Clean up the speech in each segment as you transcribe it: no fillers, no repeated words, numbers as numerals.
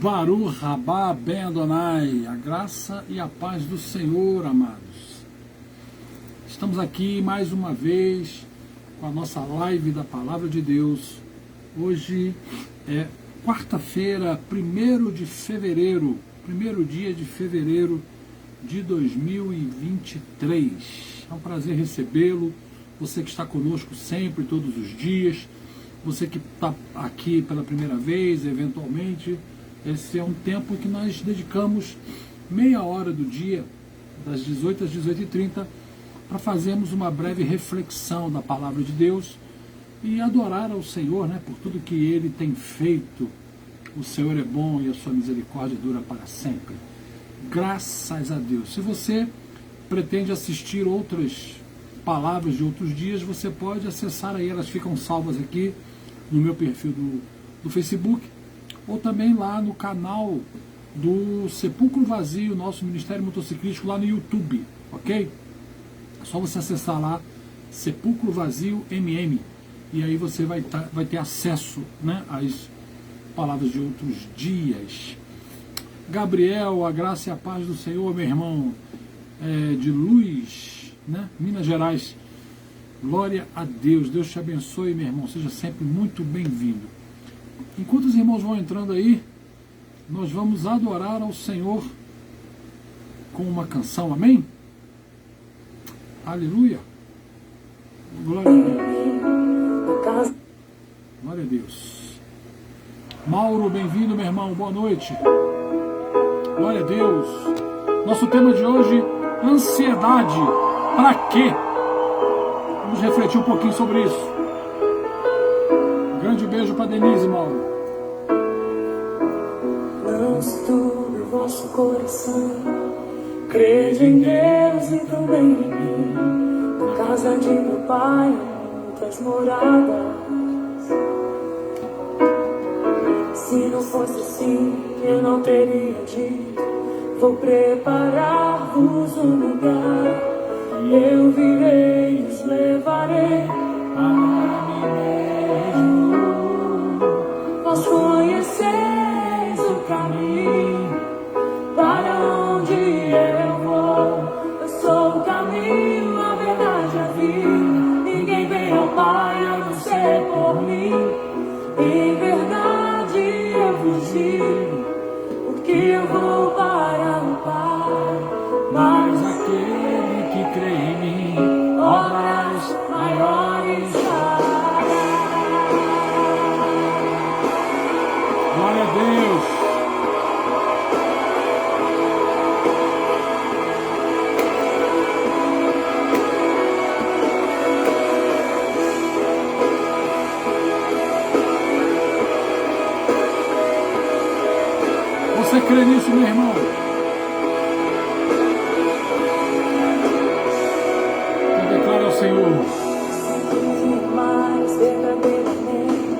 Baruch Rabá Ben Adonai, a graça e a paz do Senhor, amados. Estamos aqui mais uma vez com a nossa live da Palavra de Deus. Hoje é quarta-feira, 1º de fevereiro, primeiro dia de fevereiro de 2023. É um prazer recebê-lo, você que está conosco sempre, todos os dias, você que está aqui pela primeira vez, eventualmente. Esse é um tempo que nós dedicamos meia hora do dia, das 18 às 18h30, para fazermos uma breve reflexão da Palavra de Deus e adorar ao Senhor, por tudo que Ele tem feito. O Senhor é bom e a sua misericórdia dura para sempre. Graças a Deus. Se você pretende assistir outras palavras de outros dias, você pode acessar aí, elas ficam salvas aqui no meu perfil do Facebook, ou também lá no canal do Sepulcro Vazio, nosso Ministério Motociclístico, lá no YouTube, ok? É só você acessar lá, Sepulcro Vazio MM, e aí você vai ter acesso, às palavras de outros dias. Gabriel, a graça e a paz do Senhor, meu irmão, de Luz, Minas Gerais. Glória a Deus, Deus te abençoe, meu irmão, seja sempre muito bem-vindo. Enquanto os irmãos vão entrando aí, nós vamos adorar ao Senhor com uma canção, amém? Aleluia! Glória a Deus! Glória a Deus! Mauro, bem-vindo, meu irmão, boa noite! Glória a Deus! Nosso tema de hoje, ansiedade, para quê? Vamos refletir um pouquinho sobre isso. Grande beijo para Denise, Mauro. Não se turbe o vosso coração, crede em Deus e também em mim. Na casa de meu pai há muitas moradas. Se não fosse assim, eu não teria dito: vou preparar-vos um lugar. Eu virei e os levarei a mim mesmo. Vós conheceis o caminho para onde eu vou. Eu sou o caminho, a verdade e a vida. Ninguém vem ao Pai a não ser por mim. Em verdade eu vos digo, porque eu vou para o Pai. Mas aquele que crê em mim, obras maiores fará. Glória a Deus. Você crê nisso, meu irmão? Então declara ao Senhor. Mais verdadeiramente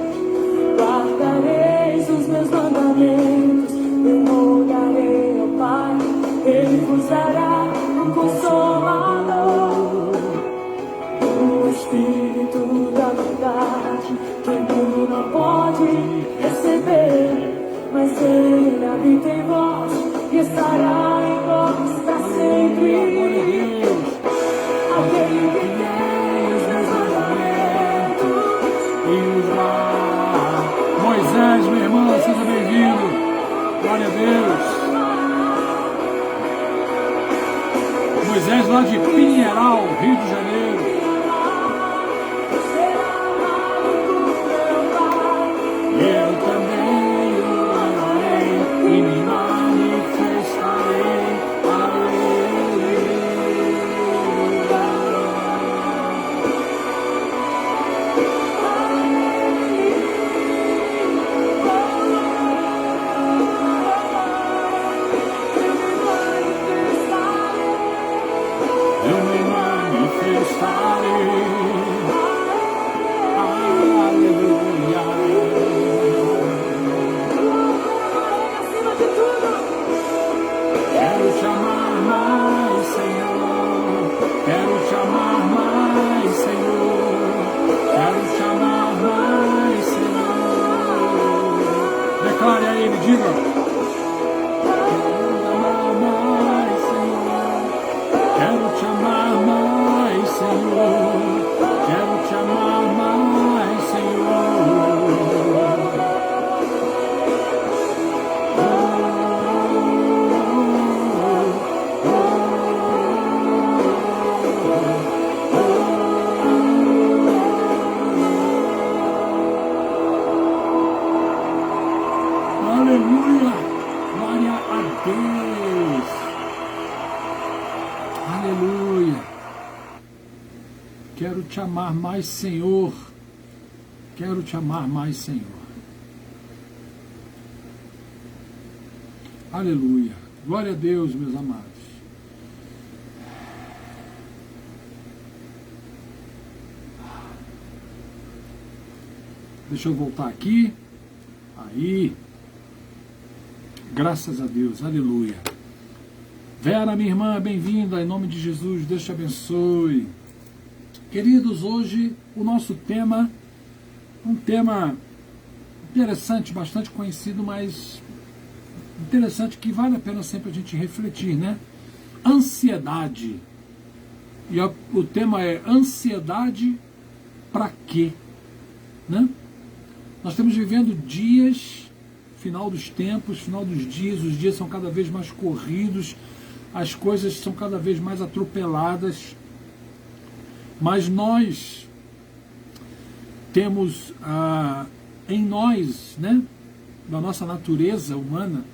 guardareis os meus mandamentos. Eu rogarei ao Pai, Ele vos dará um consolador, o Espírito da verdade, que o mundo não pode receber. Mas Ele habita em vós e estará em vós para sempre. Aquele que tem os meus mandamentos E os lá. Moisés, meu irmão, seja bem-vindo. Glória a Deus. Moisés lá de Pinheiral, Rio de Janeiro. Eu também o amarei e me manifestarei a Ele. Eu me manifestarei. Aleluia. Quero te amar mais, Senhor. Quero te amar mais, Senhor. Quero te amar mais, Senhor. Declare a Ele, diga. Aleluia! Glória a Deus! Aleluia! Quero te amar mais, Senhor. Quero te amar mais, Senhor. Aleluia! Glória a Deus, meus amados. Deixa eu voltar aqui. Aí. Graças a Deus. Aleluia. Vera, minha irmã, bem-vinda. Em nome de Jesus, Deus te abençoe. Queridos, hoje o nosso tema, um tema interessante, bastante conhecido, mas interessante, que vale a pena sempre a gente refletir, né? Ansiedade. E o tema é ansiedade para quê? Né? Nós estamos vivendo dias, final dos tempos, final dos dias, os dias são cada vez mais corridos, as coisas são cada vez mais atropeladas, mas nós temos em nós, né, da nossa natureza humana,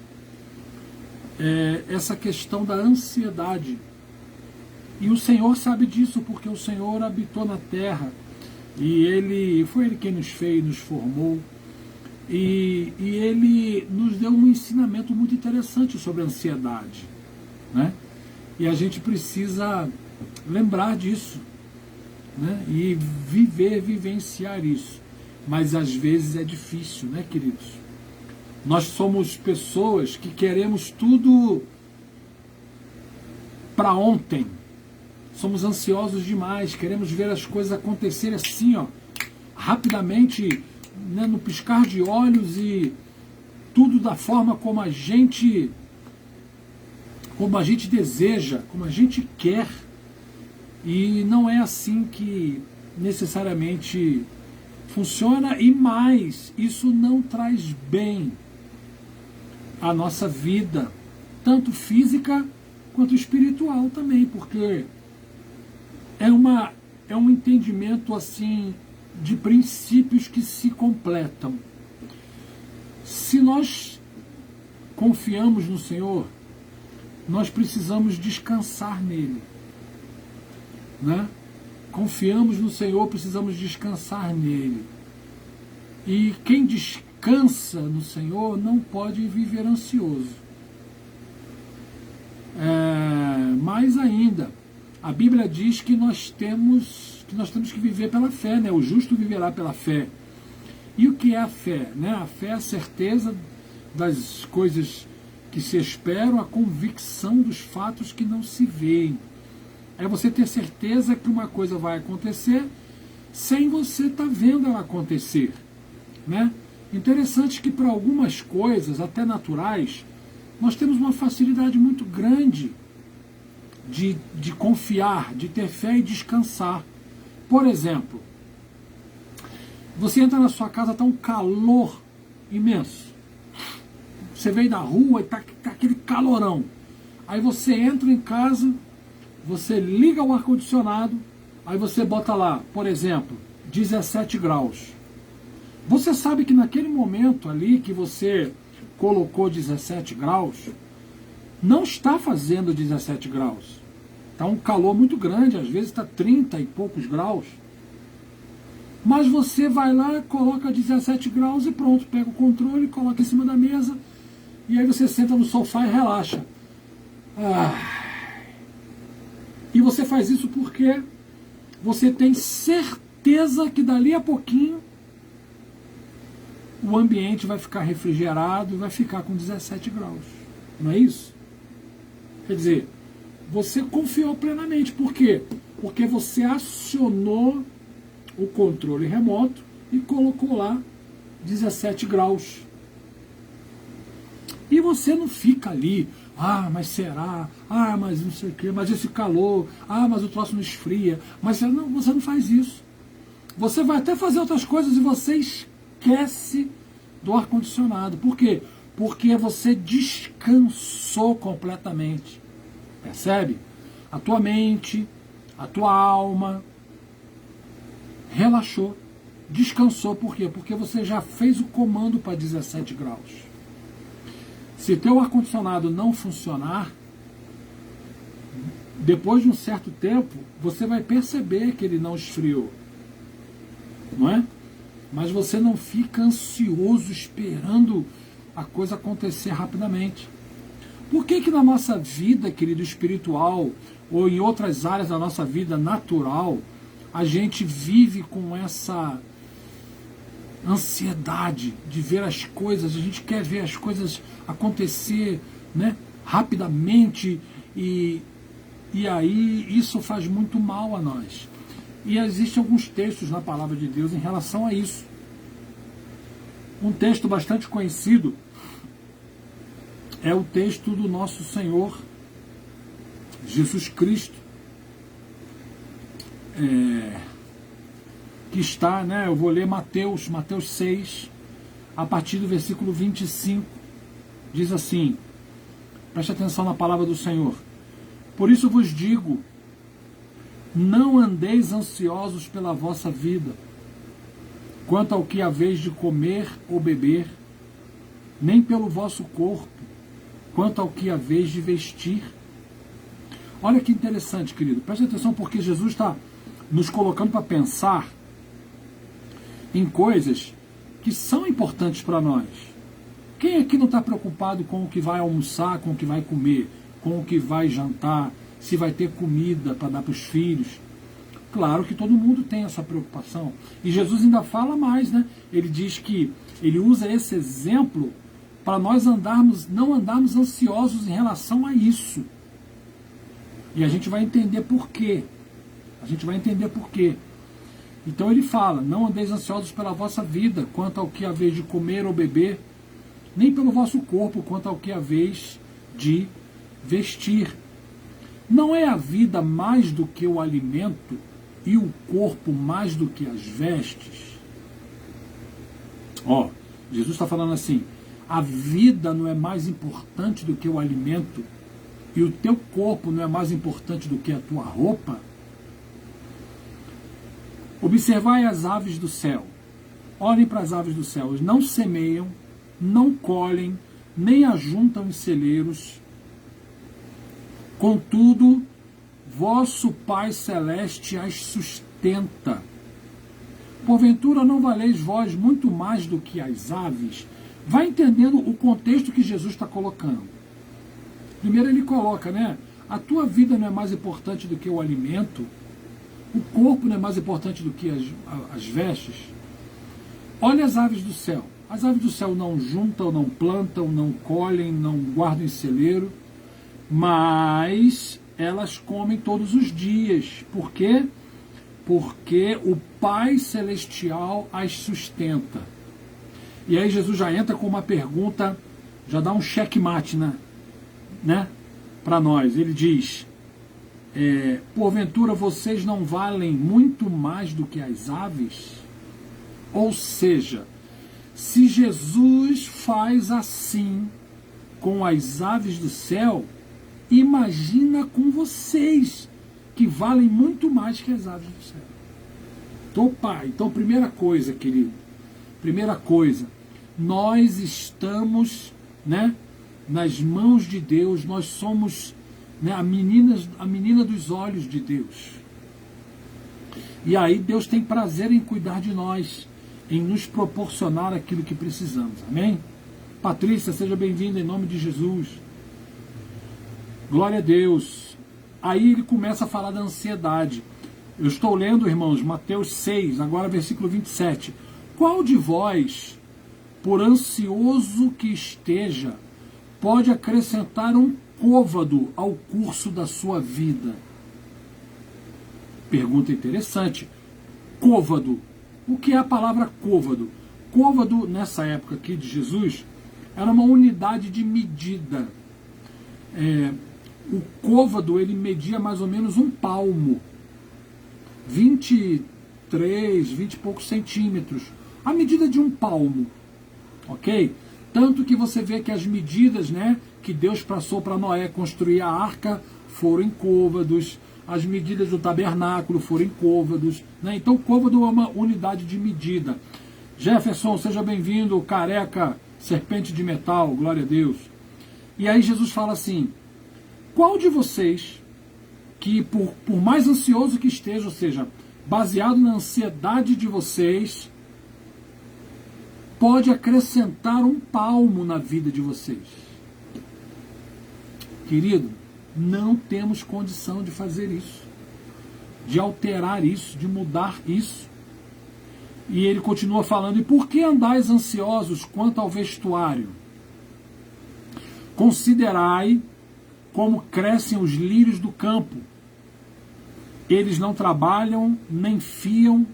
essa questão da ansiedade. E o Senhor sabe disso, porque o Senhor habitou na terra, e foi Ele quem nos fez, nos formou, e Ele nos deu um ensinamento muito interessante sobre a ansiedade, né? E a gente precisa lembrar disso, né? E vivenciar isso. Mas às vezes é difícil, né, queridos? Nós somos pessoas que queremos tudo para ontem. Somos ansiosos demais, queremos ver as coisas acontecerem assim, ó, rapidamente, né, no piscar de olhos, e tudo da forma como a gente deseja, como a gente quer. E não é assim que necessariamente funciona, e mais, isso não traz bem à nossa vida, tanto física quanto espiritual também, porque é um entendimento assim de princípios que se completam. Se nós confiamos no Senhor, nós precisamos descansar nele, né? Confiamos no Senhor, precisamos descansar nele. E quem descansa no Senhor não pode viver ansioso. Mais ainda, a Bíblia diz que nós temos que viver pela fé, né? O justo viverá pela fé. E o que é a fé? Né? A fé é a certeza das coisas que se esperam, a convicção dos fatos que não se veem. É você ter certeza que uma coisa vai acontecer sem você estar vendo ela acontecer, né? Interessante que para algumas coisas, até naturais, nós temos uma facilidade muito grande de confiar, de ter fé e descansar. Por exemplo, você entra na sua casa, está um calor imenso. Você veio da rua e está aquele calorão. Aí você entra em casa, você liga o ar-condicionado, aí você bota lá, por exemplo, 17 graus. Você sabe que naquele momento ali que você colocou 17 graus, não está fazendo 17 graus. Está um calor muito grande, às vezes está 30 e poucos graus. Mas você vai lá, coloca 17 graus e pronto, pega o controle, coloca em cima da mesa, e aí você senta no sofá e relaxa. E você faz isso porque você tem certeza que dali a pouquinho o ambiente vai ficar refrigerado e vai ficar com 17 graus. Não é isso? Quer dizer, você confiou plenamente. Por quê? Porque você acionou o controle remoto e colocou lá 17 graus. E você não fica ali, mas será? Mas não sei o quê, mas esse calor, mas o troço não esfria. Mas você não faz isso. Você vai até fazer outras coisas e você esquece do ar-condicionado. Por quê? Porque você descansou completamente. Percebe? A tua mente, a tua alma relaxou, descansou. Por quê? Porque você já fez o comando para 17 graus. Se teu ar-condicionado não funcionar, depois de um certo tempo, você vai perceber que ele não esfriou. Não é? Mas você não fica ansioso esperando a coisa acontecer rapidamente. Por que na nossa vida, querido, espiritual, ou em outras áreas da nossa vida natural, a gente vive com essa ansiedade de ver as coisas, a gente quer ver as coisas acontecer, né, rapidamente, e aí isso faz muito mal a nós. E existem alguns textos na palavra de Deus em relação a isso. Um texto bastante conhecido é o texto do nosso Senhor Jesus Cristo, que está, né, eu vou ler Mateus 6, a partir do versículo 25, diz assim, preste atenção na palavra do Senhor: por isso vos digo, não andeis ansiosos pela vossa vida, quanto ao que haveis de comer ou beber, nem pelo vosso corpo, quanto ao que haveis de vestir. Olha que interessante, querido, preste atenção, porque Jesus está nos colocando para pensar em coisas que são importantes para nós. Quem aqui não está preocupado com o que vai almoçar, com o que vai comer, com o que vai jantar, se vai ter comida para dar para os filhos? Claro que todo mundo tem essa preocupação. E Jesus ainda fala mais, né? Ele diz que ele usa esse exemplo para nós não andarmos ansiosos em relação a isso. E a gente vai entender por quê. Então ele fala, não andeis ansiosos pela vossa vida, quanto ao que haveis de comer ou beber, nem pelo vosso corpo, quanto ao que haveis de vestir. Não é a vida mais do que o alimento e o corpo mais do que as vestes? Jesus está falando assim, a vida não é mais importante do que o alimento e o teu corpo não é mais importante do que a tua roupa? Observai as aves do céu. Olhem para as aves do céu. Eles não semeiam, não colhem, nem ajuntam em celeiros. Contudo, vosso Pai Celeste as sustenta. Porventura não valeis vós muito mais do que as aves? Vai entendendo o contexto que Jesus está colocando. Primeiro ele coloca, né? A tua vida não é mais importante do que o alimento, o corpo não é mais importante do que as vestes. Olha as aves do céu. As aves do céu não juntam, não plantam, não colhem, não guardam em celeiro, mas elas comem todos os dias. Por quê? Porque o Pai Celestial as sustenta. E aí Jesus já entra com uma pergunta, já dá um checkmate, né, para nós. Ele diz, porventura vocês não valem muito mais do que as aves? Ou seja, se Jesus faz assim com as aves do céu, imagina com vocês, que valem muito mais que as aves do céu. Então, primeira coisa, querido, nós estamos, né, nas mãos de Deus, nós somos, né, a menina dos olhos de Deus. E aí Deus tem prazer em cuidar de nós, em nos proporcionar aquilo que precisamos. Amém? Patrícia, seja bem-vinda em nome de Jesus. Glória a Deus. Aí ele começa a falar da ansiedade. Eu estou lendo, irmãos, Mateus 6, agora versículo 27. Qual de vós, por ansioso que esteja, pode acrescentar um côvado ao curso da sua vida? Pergunta interessante. Côvado. O que é a palavra côvado? Côvado, nessa época aqui de Jesus, era uma unidade de medida. O côvado, ele media mais ou menos um palmo. 20 e poucos centímetros. A medida de um palmo. Ok? Tanto que você vê que as medidas, né, que Deus passou para Noé construir a arca foram em côvados. As medidas do tabernáculo foram em côvados, né? Então, côvado é uma unidade de medida. Jefferson, seja bem-vindo. Careca, serpente de metal, glória a Deus. E aí Jesus fala assim, qual de vocês, que por mais ansioso que esteja, ou seja, baseado na ansiedade de vocês, pode acrescentar um palmo na vida de vocês? Querido, não temos condição de fazer isso, de alterar isso, de mudar isso. E ele continua falando, e por que andais ansiosos quanto ao vestuário? Considerai como crescem os lírios do campo. Eles não trabalham, nem fiam.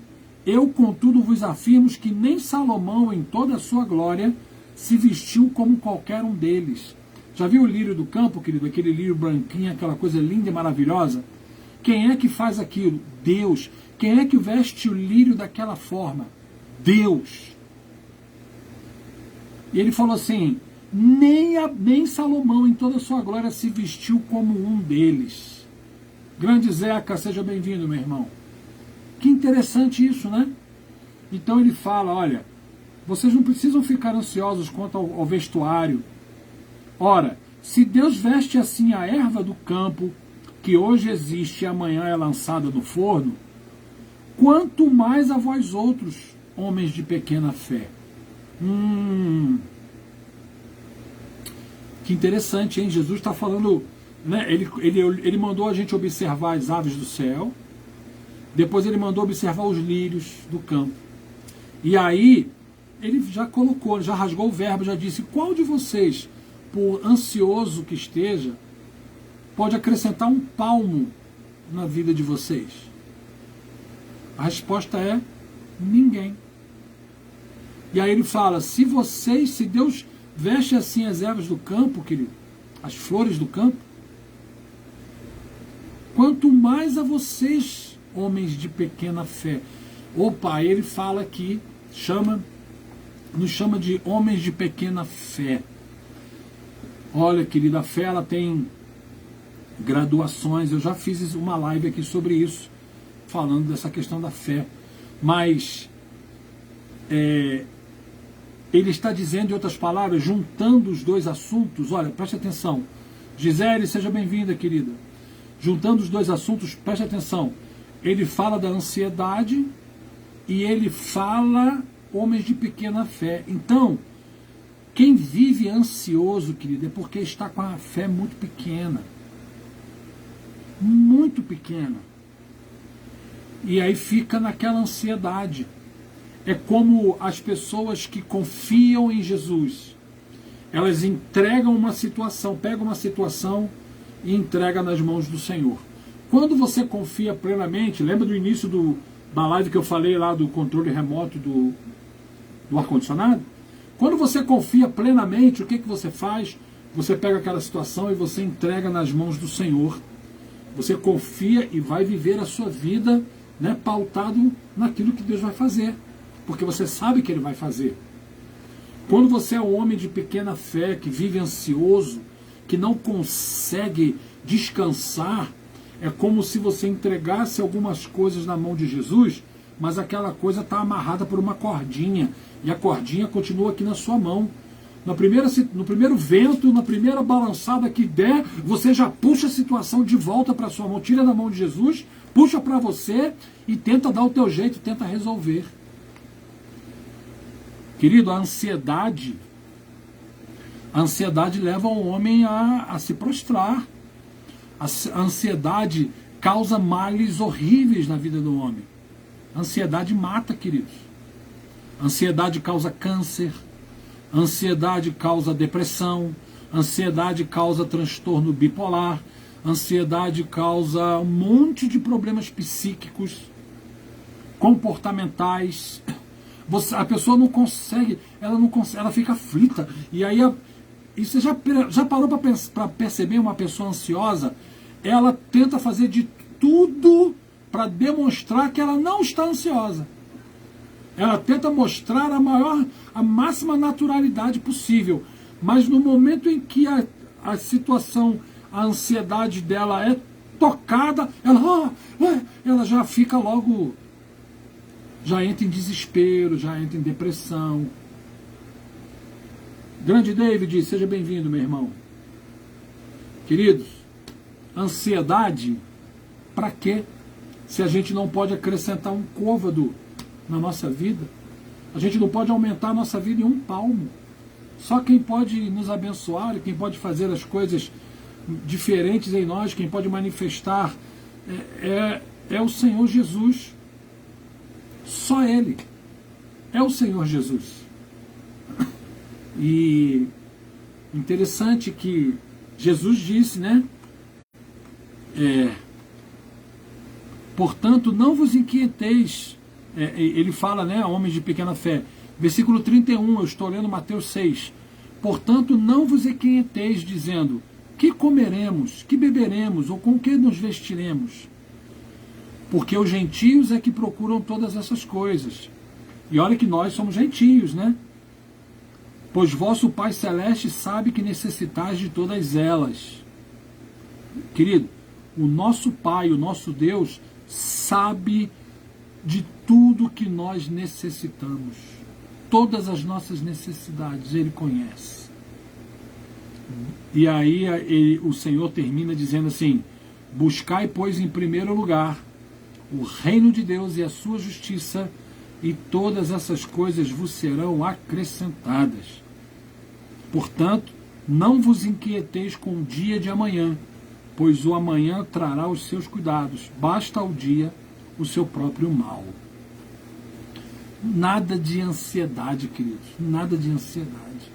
Eu, contudo, vos afirmo que nem Salomão, em toda a sua glória, se vestiu como qualquer um deles. Já viu o lírio do campo, querido? Aquele lírio branquinho, aquela coisa linda e maravilhosa? Quem é que faz aquilo? Deus. Quem é que veste o lírio daquela forma? Deus. E ele falou assim, nem Salomão, em toda a sua glória, se vestiu como um deles. Grande Zeca, seja bem-vindo, meu irmão. Que interessante isso, né? Então ele fala, olha, vocês não precisam ficar ansiosos quanto ao vestuário. Ora, se Deus veste assim a erva do campo, que hoje existe e amanhã é lançada no forno, quanto mais a vós outros, homens de pequena fé. Que interessante, hein? Jesus está falando, né? Ele mandou a gente observar as aves do céu, depois ele mandou observar os lírios do campo. E aí, ele já colocou, já rasgou o verbo, já disse, qual de vocês, por ansioso que esteja, pode acrescentar um palmo na vida de vocês? A resposta é ninguém. E aí ele fala, se Deus veste assim as ervas do campo, querido, as flores do campo, quanto mais a vocês, homens de pequena fé. Opa, ele fala aqui, nos chama de homens de pequena fé. Olha, querida, a fé ela tem graduações. Eu já fiz uma live aqui sobre isso, falando dessa questão da fé. Mas ele está dizendo, em outras palavras, juntando os dois assuntos. Olha, preste atenção. Gisele, seja bem-vinda, querida. Juntando os dois assuntos, preste atenção. Ele fala da ansiedade e ele fala homens de pequena fé. Então, quem vive ansioso, querido, é porque está com a fé muito pequena. Muito pequena. E aí fica naquela ansiedade. É como as pessoas que confiam em Jesus. Elas entregam uma situação, pegam uma situação e entregam nas mãos do Senhor. Quando você confia plenamente, lembra do início da live que eu falei lá do controle remoto do ar-condicionado? Quando você confia plenamente, o que você faz? Você pega aquela situação e você entrega nas mãos do Senhor. Você confia e vai viver a sua vida, né, pautado naquilo que Deus vai fazer. Porque você sabe que Ele vai fazer. Quando você é um homem de pequena fé, que vive ansioso, que não consegue descansar, é como se você entregasse algumas coisas na mão de Jesus, mas aquela coisa está amarrada por uma cordinha, e a cordinha continua aqui na sua mão. No primeiro vento, na primeira balançada que der, você já puxa a situação de volta para a sua mão, tira da mão de Jesus, puxa para você e tenta dar o teu jeito, tenta resolver. Querido, a ansiedade leva o homem a se prostrar. A ansiedade causa males horríveis na vida do homem. A ansiedade mata, queridos. A ansiedade causa câncer. A ansiedade causa depressão. A ansiedade causa transtorno bipolar. A ansiedade causa um monte de problemas psíquicos, comportamentais. A pessoa não consegue, ela fica aflita. E aí, você já parou para perceber uma pessoa ansiosa? Ela tenta fazer de tudo para demonstrar que ela não está ansiosa. Ela tenta mostrar a máxima naturalidade possível. Mas no momento em que a situação, a ansiedade dela é tocada, ela já fica logo, já entra em desespero, já entra em depressão. Grande David, seja bem-vindo, meu irmão. Queridos, ansiedade, para quê? Se a gente não pode acrescentar um côvado na nossa vida, a gente não pode aumentar a nossa vida em um palmo. Só quem pode nos abençoar, quem pode fazer as coisas diferentes em nós, quem pode manifestar é o Senhor Jesus. Só Ele é o Senhor Jesus. E interessante que Jesus disse, né? Portanto, não vos inquieteis. Ele fala, né, homens de pequena fé. Versículo 31, eu estou lendo Mateus 6. Portanto, não vos inquieteis, dizendo, que comeremos, que beberemos, ou com que nos vestiremos? Porque os gentios é que procuram todas essas coisas. E olha que nós somos gentios, né? Pois vosso Pai Celeste sabe que necessitais de todas elas. Querido, o nosso Pai, o nosso Deus, sabe de tudo que nós necessitamos. Todas as nossas necessidades Ele conhece. E aí o Senhor termina dizendo assim, buscai, pois, em primeiro lugar o reino de Deus e a sua justiça, e todas essas coisas vos serão acrescentadas. Portanto, não vos inquieteis com o dia de amanhã, pois o amanhã trará os seus cuidados. Basta ao dia o seu próprio mal. Nada de ansiedade, queridos. Nada de ansiedade.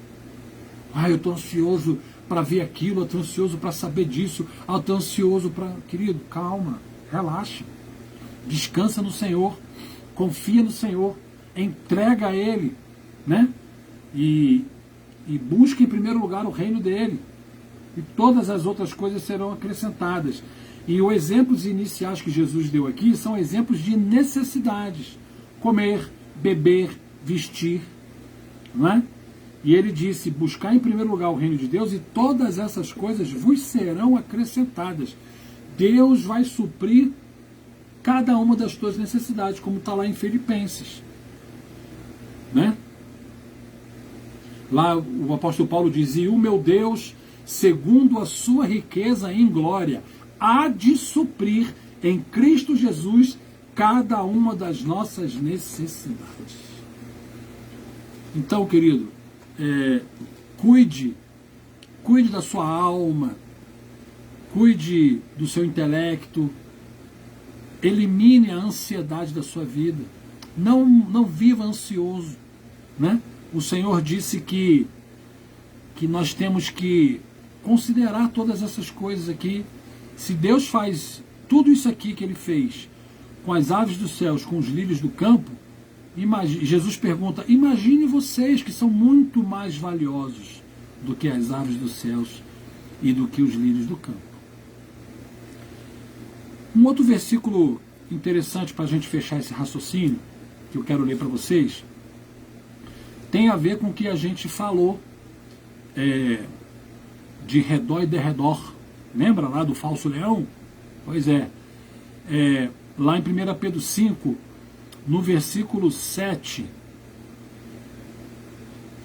Eu estou ansioso para ver aquilo, eu estou ansioso para saber disso, eu estou ansioso para... Querido, calma, relaxa. Descansa no Senhor, confia no Senhor, entrega a Ele, né? E busca em primeiro lugar o reino dEle. E todas as outras coisas serão acrescentadas. E os exemplos iniciais que Jesus deu aqui são exemplos de necessidades. Comer, beber, vestir. Não é? E ele disse, buscar em primeiro lugar o reino de Deus e todas essas coisas vos serão acrescentadas. Deus vai suprir cada uma das tuas necessidades, como está lá em Filipenses. Né? Lá o apóstolo Paulo diz, e o meu Deus, segundo a sua riqueza em glória, há de suprir em Cristo Jesus cada uma das nossas necessidades. Então, querido, cuide da sua alma, cuide do seu intelecto, elimine a ansiedade da sua vida, não viva ansioso, né? O Senhor disse que nós temos que considerar todas essas coisas aqui. Se Deus faz tudo isso aqui que Ele fez com as aves dos céus, com os lírios do campo, Jesus pergunta, imagine vocês que são muito mais valiosos do que as aves dos céus e do que os lírios do campo. Um outro versículo interessante para a gente fechar esse raciocínio, que eu quero ler para vocês, tem a ver com o que a gente falou de redor e derredor. Lembra lá do falso leão? Pois lá em 1 Pedro 5, no versículo 7,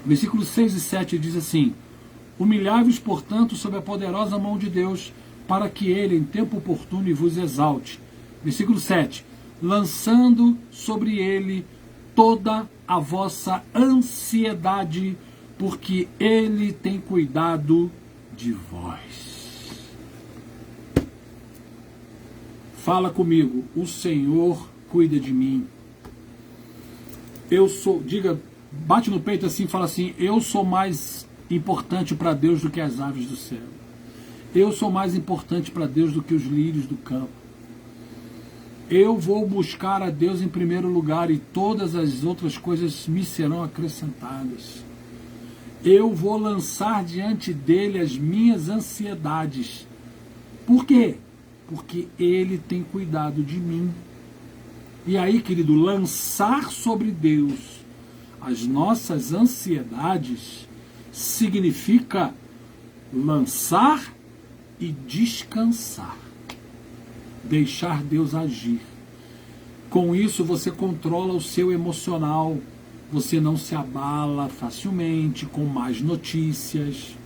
versículos 6 e 7 diz assim, humilhai-vos, portanto, sob a poderosa mão de Deus, para que Ele, em tempo oportuno, vos exalte. Versículo 7, lançando sobre Ele toda a vossa ansiedade, porque Ele tem cuidado de vós. Fala comigo, o Senhor cuida de mim. Bate no peito assim e fala assim, eu sou mais importante para Deus do que as aves do céu. Eu sou mais importante para Deus do que os lírios do campo. Eu vou buscar a Deus em primeiro lugar e todas as outras coisas me serão acrescentadas. Eu vou lançar diante dele as minhas ansiedades. Por quê? Porque Ele tem cuidado de mim. E aí, querido, lançar sobre Deus as nossas ansiedades significa lançar e descansar. Deixar Deus agir. Com isso você controla o seu emocional, você não se abala facilmente com más notícias.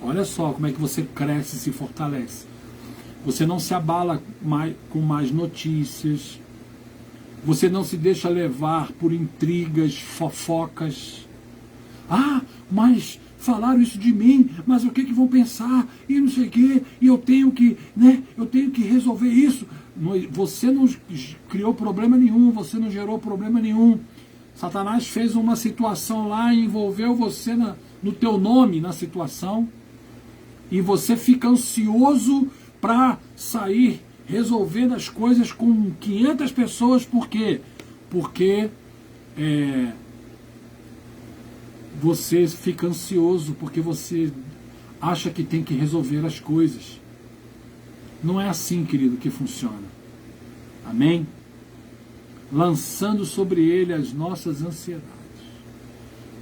Olha só como é que você cresce e se fortalece. Você não se abala com mais notícias. Você não se deixa levar por intrigas, fofocas. Ah, mas falaram isso de mim, mas o que vão pensar? E não sei o quê, e eu tenho que, eu tenho que resolver isso. Você não criou problema nenhum, você não gerou problema nenhum. Satanás fez uma situação lá e envolveu você no teu nome na situação. E você fica ansioso para sair resolvendo as coisas com 500 pessoas. Por quê? Porque você fica ansioso, porque você acha que tem que resolver as coisas. Não é assim, querido, que funciona. Amém? Lançando sobre ele as nossas ansiedades,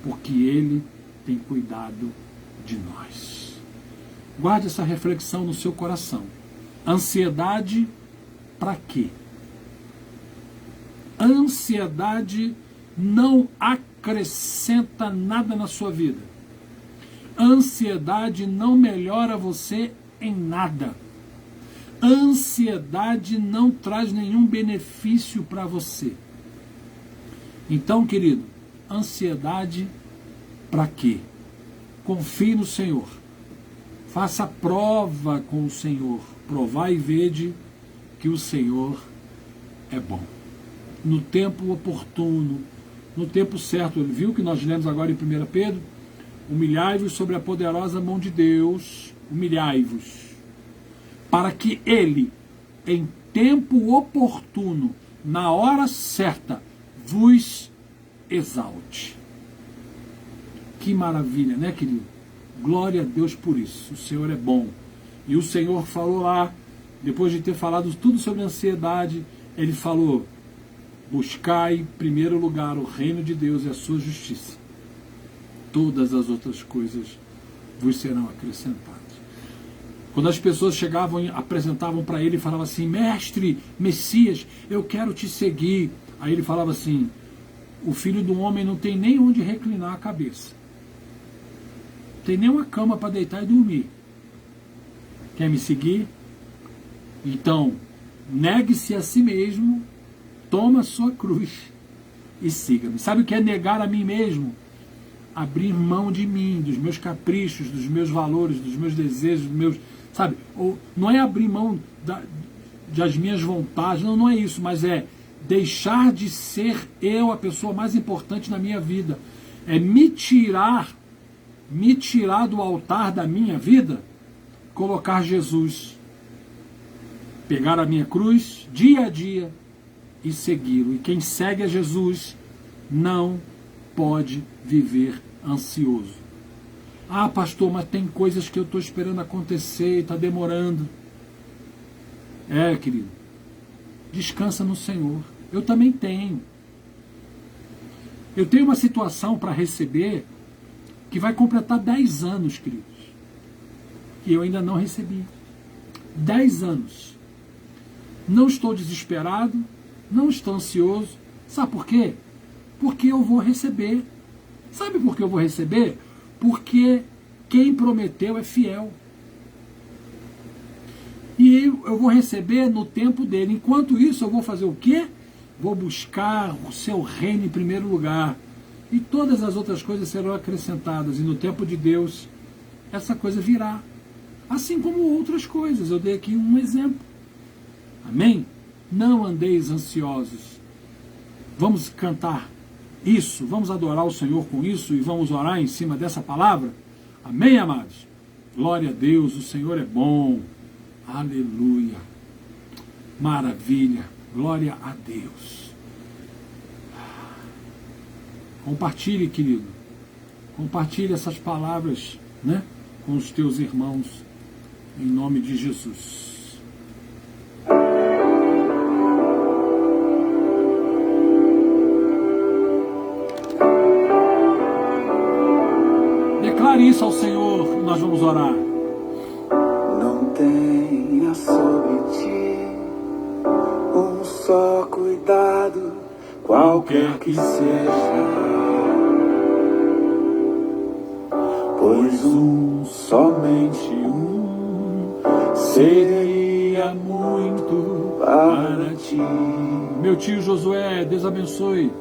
porque ele tem cuidado de nós. Guarde essa reflexão no seu coração. Ansiedade para quê? Ansiedade não acrescenta nada na sua vida. Ansiedade não melhora você em nada. Ansiedade não traz nenhum benefício para você. Então, querido, ansiedade para quê? Confie no Senhor. Faça prova com o Senhor. Provai e vede que o Senhor é bom. No tempo oportuno, no tempo certo. Ele viu que nós lemos agora em 1 Pedro? Humilhai-vos sobre a poderosa mão de Deus. Humilhai-vos. Para que ele, em tempo oportuno, na hora certa, vos exalte. Que maravilha, né, querido? Glória a Deus por isso. O Senhor é bom. E o Senhor falou lá, depois de ter falado tudo sobre ansiedade, ele falou: buscai em primeiro lugar o reino de Deus e a sua justiça. Todas as outras coisas vos serão acrescentadas. Quando as pessoas chegavam e apresentavam para ele e falavam assim: mestre, Messias, eu quero te seguir. Aí ele falava assim: o filho do homem não tem nem onde reclinar a cabeça. Tem nem uma cama para deitar e dormir. Quer me seguir? Então, negue-se a si mesmo, toma a sua cruz e siga-me. Sabe o que é negar a mim mesmo? Abrir mão de mim, dos meus caprichos, dos meus valores, dos meus desejos, dos meus... Sabe? Ou, não é abrir mão das minhas vontades, não é isso, mas é deixar de ser eu a pessoa mais importante na minha vida. É me tirar do altar da minha vida, colocar Jesus, pegar a minha cruz dia a dia e segui-lo. E quem segue a Jesus não pode viver ansioso. Ah, pastor, mas tem coisas que eu estou esperando acontecer e está demorando. Querido, descansa no Senhor. Eu também tenho. Eu tenho uma situação para receber que vai completar 10 anos, queridos, que eu ainda não recebi. 10 anos. Não estou desesperado, não estou ansioso. Sabe por quê? Porque eu vou receber. Sabe por que eu vou receber? Porque quem prometeu é fiel. E eu vou receber no tempo dele. Enquanto isso, eu vou fazer o quê? Vou buscar o seu reino em primeiro lugar. E todas as outras coisas serão acrescentadas. E no tempo de Deus, essa coisa virá. Assim como outras coisas. Eu dei aqui um exemplo. Amém? Não andeis ansiosos. Vamos cantar isso, vamos adorar o Senhor com isso e vamos orar em cima dessa palavra? Amém, amados? Glória a Deus, o Senhor é bom. Aleluia. Maravilha. Glória a Deus. Compartilhe, querido. Compartilhe essas palavras, né, com os teus irmãos, em nome de Jesus. Declare isso ao Senhor e nós vamos orar. Não tenha sobre ti um só cuidado, qualquer que seja, pois somente seria muito para ti. Meu tio Josué, Deus abençoe.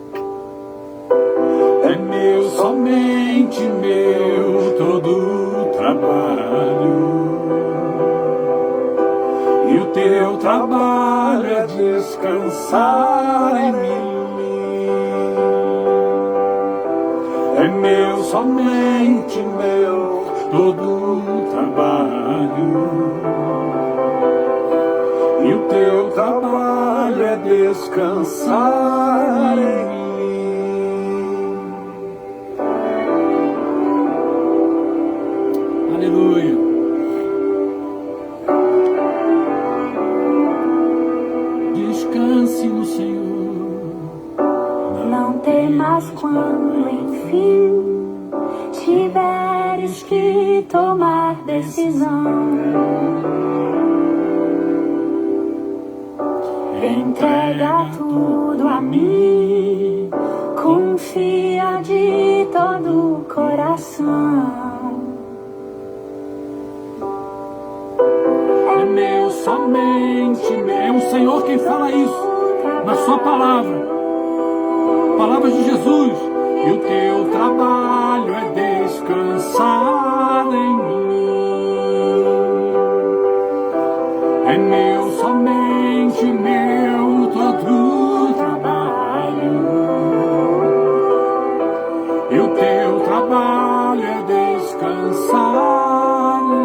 É meu, somente meu, todo o trabalho. E o teu trabalho é descansar em mim. É meu, somente meu, todo o trabalho. E o teu trabalho é descansar em mim. Aleluia. Descanse no Senhor. Não temas quando, enfim, tiveres que tomar decisão. Entrega tudo a mim, confia de todo o coração. É meu, somente meu. É o Senhor quem fala isso na sua palavra. Palavras de Jesus. E o teu trabalho é descansar em mim. É meu, somente meu, todo o trabalho. E o teu trabalho é descansar em mim.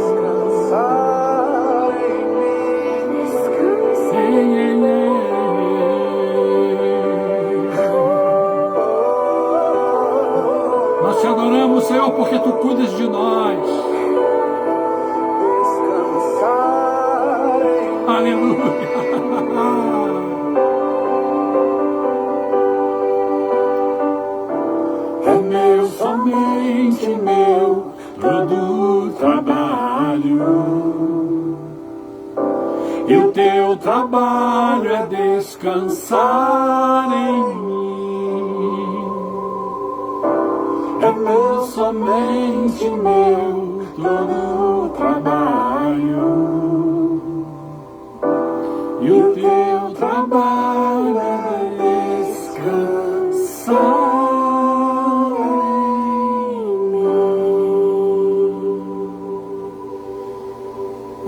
Descansar em mim. Nós te adoramos, Senhor, porque tu cuidas de nós. Descansar em mim. Aleluia. É meu, somente meu, todo o trabalho. E o teu trabalho é descansar em mim. É meu, somente meu, todo o trabalho. E o teu trabalho é descansar.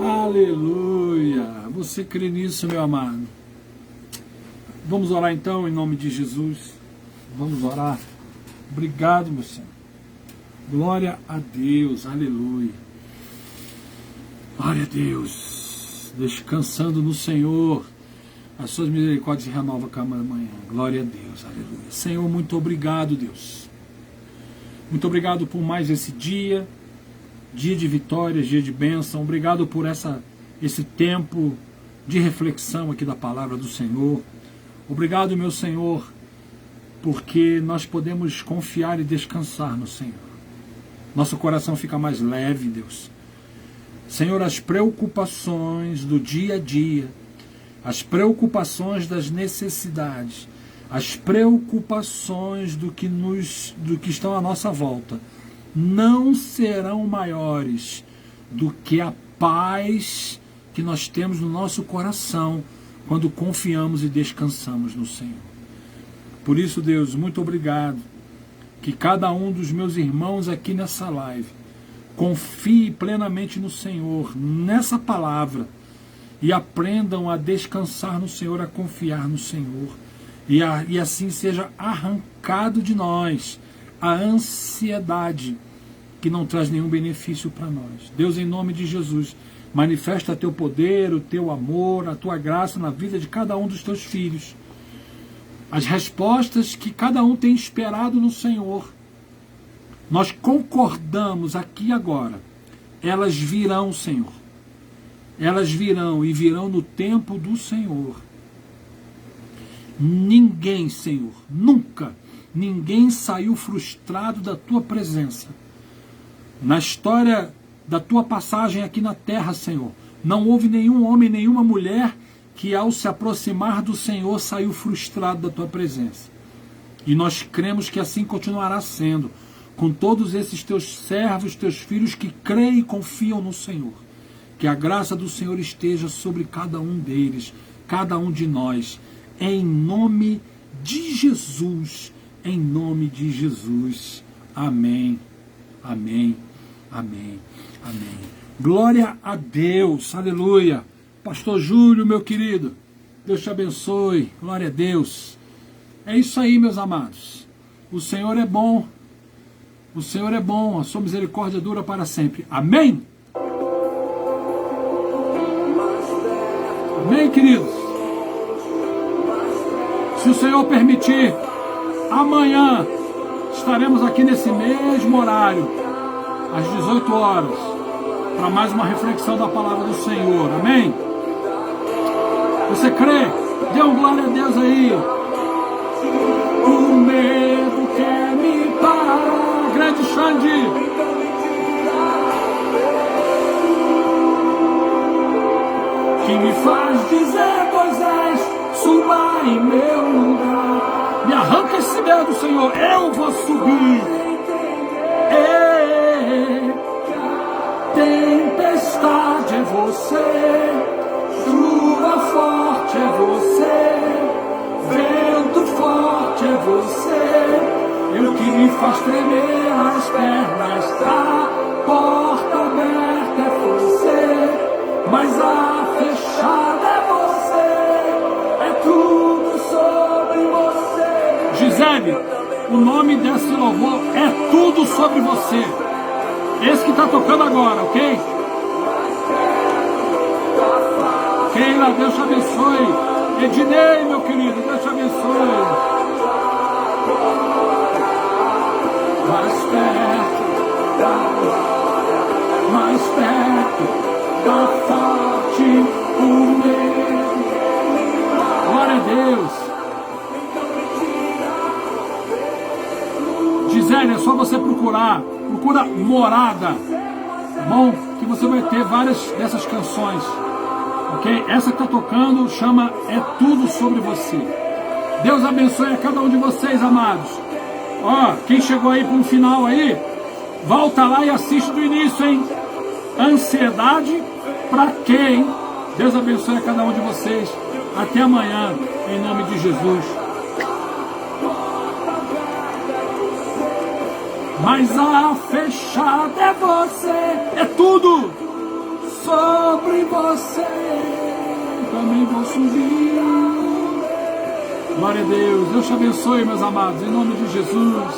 Aleluia. Você crê nisso, meu amado? Vamos orar então em nome de Jesus. Vamos orar. Obrigado, meu Senhor. Glória a Deus. Aleluia. Glória a Deus. Descansando no Senhor. As suas misericórdias se renovam cada manhã. Glória a Deus. Aleluia. Senhor, muito obrigado, Deus. Muito obrigado por mais esse dia. Dia de vitórias, dia de bênção. Obrigado por esse tempo de reflexão aqui da palavra do Senhor. Obrigado, meu Senhor, porque nós podemos confiar e descansar no Senhor. Nosso coração fica mais leve, Deus. Senhor, as preocupações do dia a dia, as preocupações das necessidades, as preocupações do que estão à nossa volta, não serão maiores do que a paz que nós temos no nosso coração quando confiamos e descansamos no Senhor. Por isso, Deus, muito obrigado que cada um dos meus irmãos aqui nessa live confie plenamente no Senhor, nessa palavra, e aprendam a descansar no Senhor, a confiar no Senhor, e assim seja arrancado de nós a ansiedade que não traz nenhum benefício para nós. Deus, em nome de Jesus, manifesta teu poder, o teu amor, a tua graça na vida de cada um dos teus filhos. As respostas que cada um tem esperado no Senhor, nós concordamos aqui e agora. Elas virão, Senhor. Elas virão e virão no tempo do Senhor. Ninguém, Senhor, nunca, ninguém saiu frustrado da tua presença. Na história da tua passagem aqui na terra, Senhor, Não houve nenhum homem, nenhuma mulher que ao se aproximar do Senhor saiu frustrado da tua presença. E nós cremos que assim continuará sendo, com todos esses teus servos, teus filhos que creem e confiam no Senhor. Que a graça do Senhor esteja sobre cada um deles, cada um de nós, em nome de Jesus, em nome de Jesus. Amém, amém, amém, amém. Glória a Deus, aleluia. Pastor Júlio, meu querido, Deus te abençoe, glória a Deus. É isso aí, meus amados. O Senhor é bom, o Senhor é bom, a sua misericórdia dura para sempre. Amém? Amém, queridos? Se o Senhor permitir, amanhã estaremos aqui nesse mesmo horário, às 18 horas, para mais uma reflexão da palavra do Senhor. Amém? Você crê? Dê um glória a Deus aí. O medo quer me parar. Grande Xande. Que me faz dizer coisas, suba em meu lugar. Me arranca esse medo, Senhor, eu vou subir. Tempestade é você, chuva forte é você, vento forte é você, e o que me faz tremer as pernas, a porta aberta é você, mas a fechada é você, é tudo sobre você. Gisele, o nome desse louvor é Tudo Sobre Você. Esse que está tocando agora, ok? Keila, Deus te abençoe. Ednei, meu querido, Deus te abençoe. Mais perto da forte o medo. Glória a Deus. Gisele, é só você procura Morada, tá bom? Que você vai ter várias dessas canções, ok? Essa que está tocando chama É Tudo Sobre Você. Deus abençoe a cada um de vocês, amados. Ó, quem chegou aí para um final aí, volta lá e assiste do início, hein? Ansiedade pra quê, hein? Deus abençoe a cada um de vocês. Até amanhã, em nome de Jesus. Mas a fechada é você, é tudo sobre você. Também vou subir. Glória a Deus. Deus te abençoe, meus amados, em nome de Jesus.